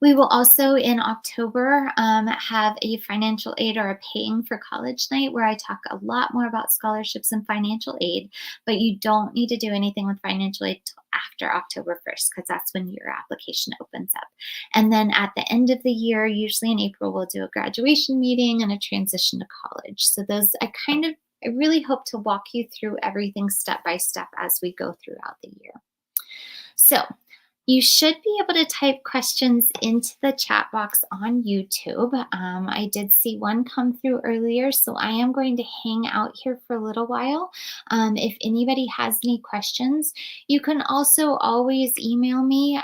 We will also in October have a financial aid or a paying for college night where I talk a lot more about scholarships and financial aid, but you don't need to do anything with financial aid till after October 1st because that's when your application opens up. And then at the end of the year, usually in April, we'll do a graduation meeting and a transition to college. So those I really hope to walk you through everything step by step as we go throughout the year. So you should be able to type questions into the chat box on YouTube. I did see one come through earlier, so I am going to hang out here for a little while. If anybody has any questions, you can also always email me,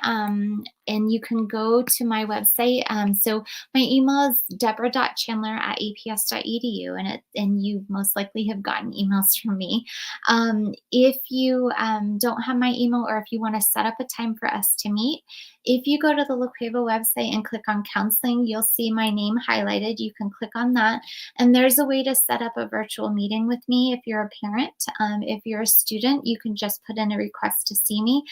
and you can go to my website. So my email is deborah.chandler@aps.edu, and you most likely have gotten emails from me. If you don't have my email, or if you want to set up a time for us to meet, if you go to the La Cueva website and click on counseling, you'll see my name highlighted. You can click on that, and there's a way to set up a virtual meeting with me if you're a parent. If you're a student, you can just put in a request to see me.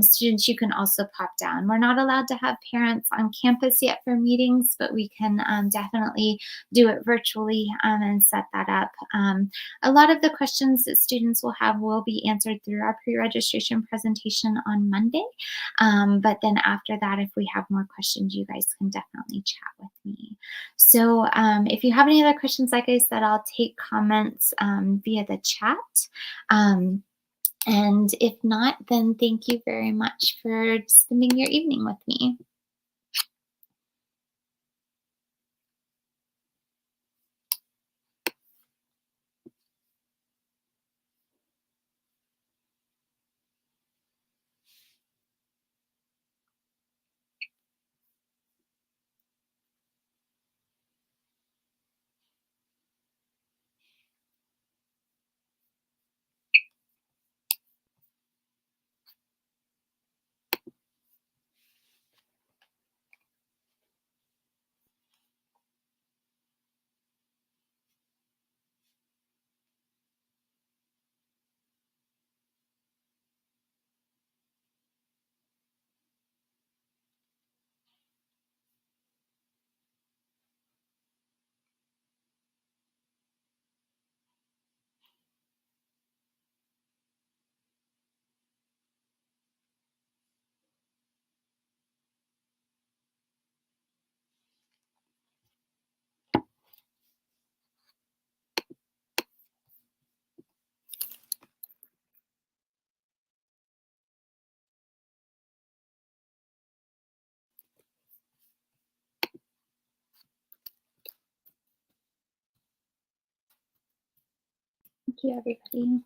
Students, you can also pop down. We're not allowed to have parents on campus yet for meetings, but we can definitely do it virtually and set that up. A lot of the questions that students will have will be answered through our pre-registration presentation on Monday. But then after that, if we have more questions, you guys can definitely chat with me. So if you have any other questions, like I said, I'll take comments via the chat. And if not, then thank you very much for spending your evening with me. Thank you, everybody.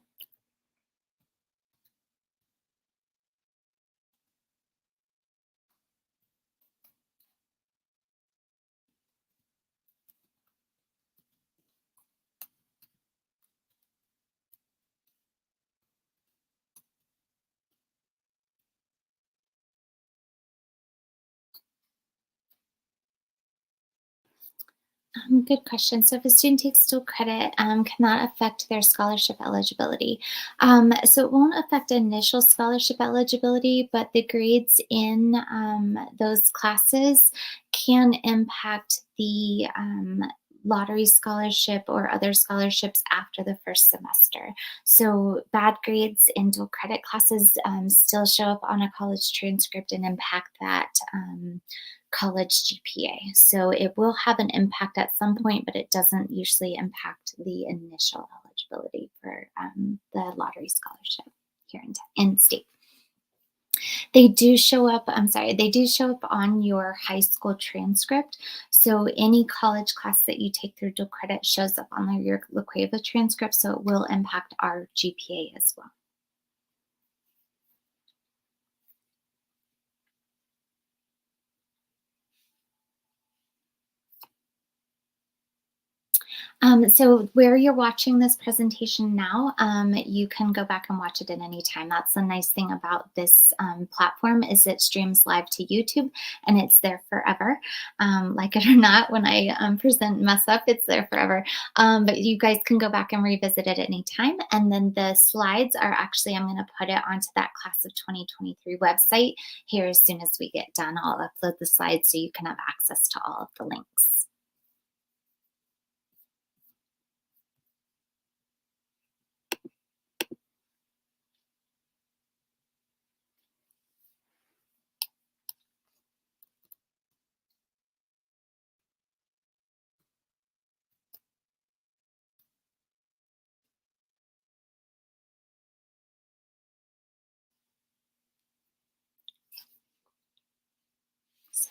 Good question. So if a student takes dual credit, can that affect their scholarship eligibility? So it won't affect initial scholarship eligibility, but the grades in those classes can impact the lottery scholarship or other scholarships after the first semester. So bad grades in dual credit classes still show up on a college transcript and impact that college GPA. So it will have an impact at some point, but it doesn't usually impact the initial eligibility. eligibility for the lottery scholarship here in state. They do show up, I'm sorry, they do show up on your high school transcript. So any college class that you take through dual credit shows up on your La Cueva transcript, so it will impact our GPA as well. So where you're watching this presentation now, you can go back and watch it at any time. That's the nice thing about this platform is it streams live to YouTube and it's there forever. Like it or not, when I present mess up, it's there forever. But you guys can go back and revisit it at any time. And then the slides are actually, I'm going to put it onto that class of 2023 website here as soon as we get done. I'll upload the slides so you can have access to all of the links.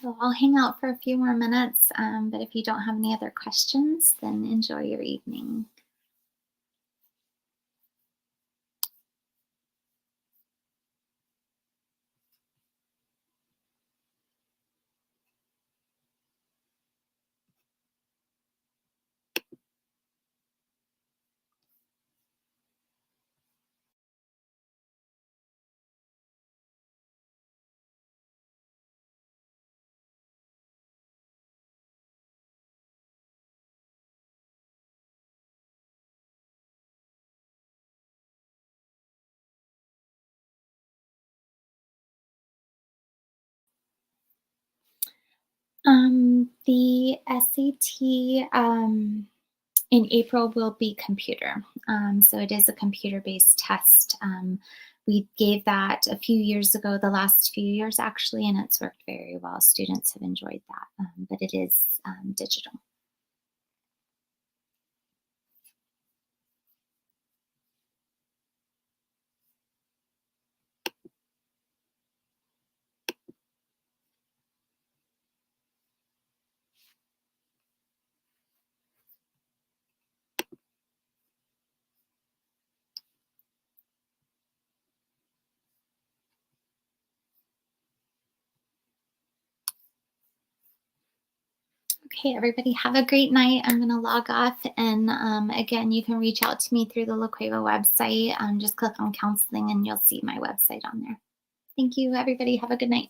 So I'll hang out for a few more minutes, but if you don't have any other questions, then enjoy your evening. The SAT in April will be computer. So it is a computer-based test. We gave that a few years ago, the last few years actually, and it's worked very well. Students have enjoyed that, but it is digital. Okay, everybody, have a great night. I'm going to log off. And again, you can reach out to me through the La Cueva website. Just click on counseling and you'll see my website on there. Thank you, everybody. Have a good night.